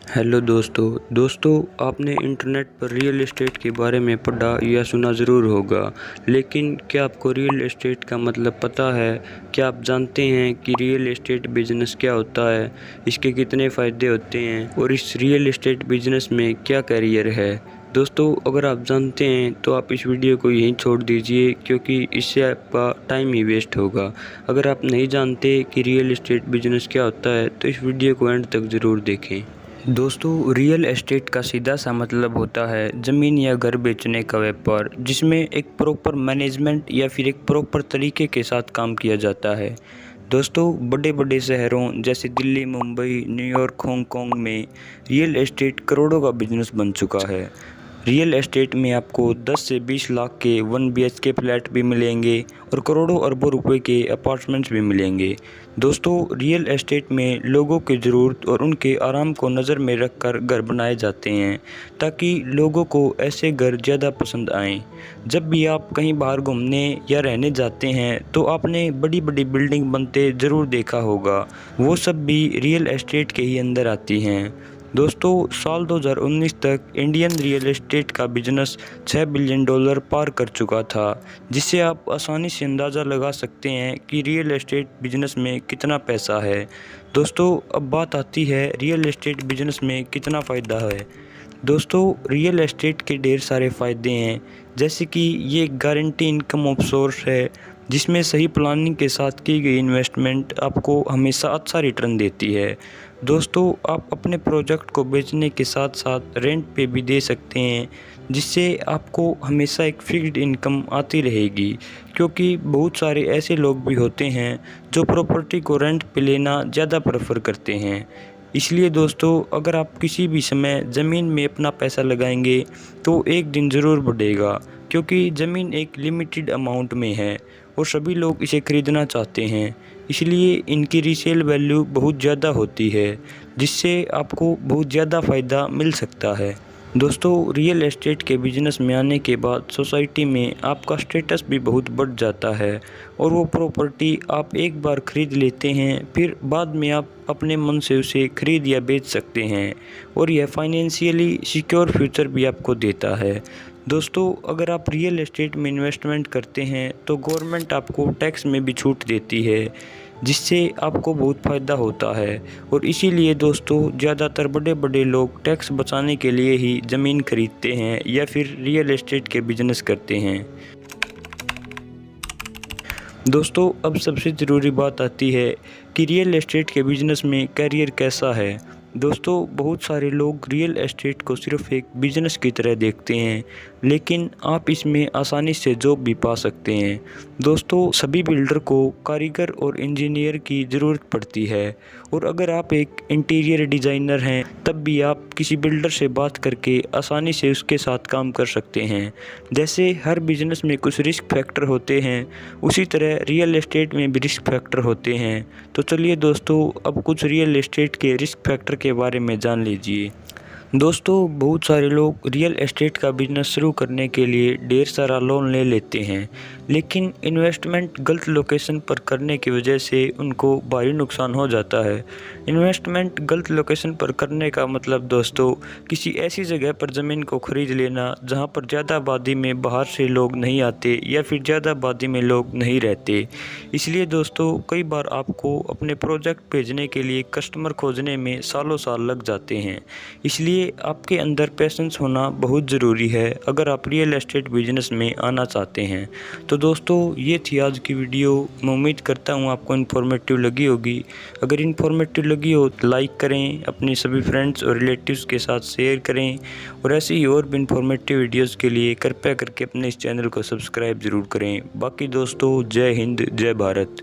Hello दोस्तों आपने internet पर रियल एस्टेट के बारे में पढ़ा या सुना ज़रूर होगा। लेकिन क्या आपको रियल एस्टेट का मतलब पता है? क्या आप जानते हैं कि रियल एस्टेट बिजनेस क्या होता है, इसके कितने फ़ायदे होते हैं और इस रियल एस्टेट बिजनेस में क्या कैरियर है? दोस्तों, अगर आप जानते हैं तो आप इस वीडियो को यहीं छोड़ दीजिए, क्योंकि इससे आपका टाइम ही वेस्ट होगा। अगर आप नहीं जानते कि रियल एस्टेट बिजनेस क्या होता है तो इस वीडियो को एंड तक ज़रूर देखें। दोस्तों, रियल एस्टेट का सीधा सा मतलब होता है ज़मीन या घर बेचने का व्यापार, जिसमें एक प्रॉपर मैनेजमेंट या फिर एक प्रॉपर तरीके के साथ काम किया जाता है। दोस्तों, बड़े बड़े शहरों जैसे दिल्ली, मुंबई, न्यूयॉर्क, हांगकांग में रियल एस्टेट करोड़ों का बिजनेस बन चुका है। रियल एस्टेट में आपको 10 से 20 लाख के 1 BHK फ्लैट भी मिलेंगे और करोड़ों अरबों रुपए के अपार्टमेंट्स भी मिलेंगे। दोस्तों, रियल एस्टेट में लोगों की ज़रूरत और उनके आराम को नज़र में रखकर घर बनाए जाते हैं, ताकि लोगों को ऐसे घर ज़्यादा पसंद आएं। जब भी आप कहीं बाहर घूमने या रहने जाते हैं तो आपने बड़ी बड़ी बिल्डिंग बनते ज़रूर देखा होगा, वो सब भी रियल एस्टेट के ही अंदर आती हैं। दोस्तों, साल 2019 तक इंडियन रियल एस्टेट का बिजनेस $6 बिलियन पार कर चुका था, जिससे आप आसानी से अंदाज़ा लगा सकते हैं कि रियल एस्टेट बिजनेस में कितना पैसा है। दोस्तों, अब बात आती है रियल एस्टेट बिजनेस में कितना फ़ायदा है। दोस्तों, रियल एस्टेट के ढेर सारे फ़ायदे हैं, जैसे कि ये गारंटी इनकम ऑफ सोर्स है, जिसमें सही प्लानिंग के साथ की गई इन्वेस्टमेंट आपको हमेशा अच्छा रिटर्न देती है। दोस्तों, आप अपने प्रोजेक्ट को बेचने के साथ साथ रेंट पे भी दे सकते हैं, जिससे आपको हमेशा एक फिक्स्ड इनकम आती रहेगी, क्योंकि बहुत सारे ऐसे लोग भी होते हैं जो प्रॉपर्टी को रेंट पे लेना ज़्यादा प्रेफर करते हैं। इसलिए दोस्तों, अगर आप किसी भी समय ज़मीन में अपना पैसा लगाएंगे तो एक दिन ज़रूर बढ़ेगा, क्योंकि ज़मीन एक लिमिटेड अमाउंट में है और सभी लोग इसे ख़रीदना चाहते हैं। इसलिए इनकी रीसेल वैल्यू बहुत ज़्यादा होती है, जिससे आपको बहुत ज़्यादा फ़ायदा मिल सकता है। दोस्तों, रियल एस्टेट के बिजनेस में आने के बाद सोसाइटी में आपका स्टेटस भी बहुत बढ़ जाता है और वो प्रॉपर्टी आप एक बार ख़रीद लेते हैं, फिर बाद में आप अपने मन से उसे ख़रीद या बेच सकते हैं और यह फाइनेंशियली सिक्योर फ्यूचर भी आपको देता है। दोस्तों, अगर आप रियल एस्टेट में इन्वेस्टमेंट करते हैं तो गवर्नमेंट आपको टैक्स में भी छूट देती है, जिससे आपको बहुत फ़ायदा होता है। और इसीलिए दोस्तों, ज़्यादातर बड़े बड़े लोग टैक्स बचाने के लिए ही ज़मीन खरीदते हैं या फिर रियल एस्टेट के बिजनेस करते हैं। दोस्तों, अब सबसे ज़रूरी बात आती है कि रियल एस्टेट के बिजनेस में कैरियर कैसा है। दोस्तों, बहुत सारे लोग रियल एस्टेट को सिर्फ एक बिजनेस की तरह देखते हैं, लेकिन आप इसमें आसानी से जॉब भी पा सकते हैं। दोस्तों, सभी बिल्डर को कारीगर और इंजीनियर की ज़रूरत पड़ती है, और अगर आप एक इंटीरियर डिज़ाइनर हैं तब भी आप किसी बिल्डर से बात करके आसानी से उसके साथ काम कर सकते हैं। जैसे हर बिजनेस में कुछ रिस्क फैक्टर होते हैं, उसी तरह रियल एस्टेट में भी रिस्क फैक्टर होते हैं। तो चलिए दोस्तों, अब कुछ रियल एस्टेट के रिस्क फैक्टर के बारे में जान लीजिए। दोस्तों, बहुत सारे लोग रियल एस्टेट का बिजनेस शुरू करने के लिए ढेर सारा लोन ले लेते हैं, लेकिन इन्वेस्टमेंट गलत लोकेशन पर करने की वजह से उनको भारी नुकसान हो जाता है। इन्वेस्टमेंट गलत लोकेशन पर करने का मतलब दोस्तों, किसी ऐसी जगह पर ज़मीन को ख़रीद लेना जहां पर ज़्यादा आबादी में बाहर से लोग नहीं आते या फिर ज़्यादा आबादी में लोग नहीं रहते। इसलिए दोस्तों, कई बार आपको अपने प्रोजेक्ट भेजने के लिए कस्टमर खोजने में सालों साल लग जाते हैं। इसलिए आपके अंदर पेशेंस होना बहुत ज़रूरी है अगर आप रियल एस्टेट बिजनेस में आना चाहते हैं। तो दोस्तों, ये थी आज की वीडियो। मैं उम्मीद करता हूँ आपको इन्फॉर्मेटिव लगी होगी। अगर इन्फॉर्मेटिव लगी हो तो लाइक करें, अपने सभी फ्रेंड्स और रिलेटिव्स के साथ शेयर करें, और ऐसे ही और भी इन्फॉर्मेटिव वीडियोज़ के लिए कृपया करके अपने इस चैनल को सब्सक्राइब ज़रूर करें। बाकी दोस्तों, जय हिंद, जय भारत।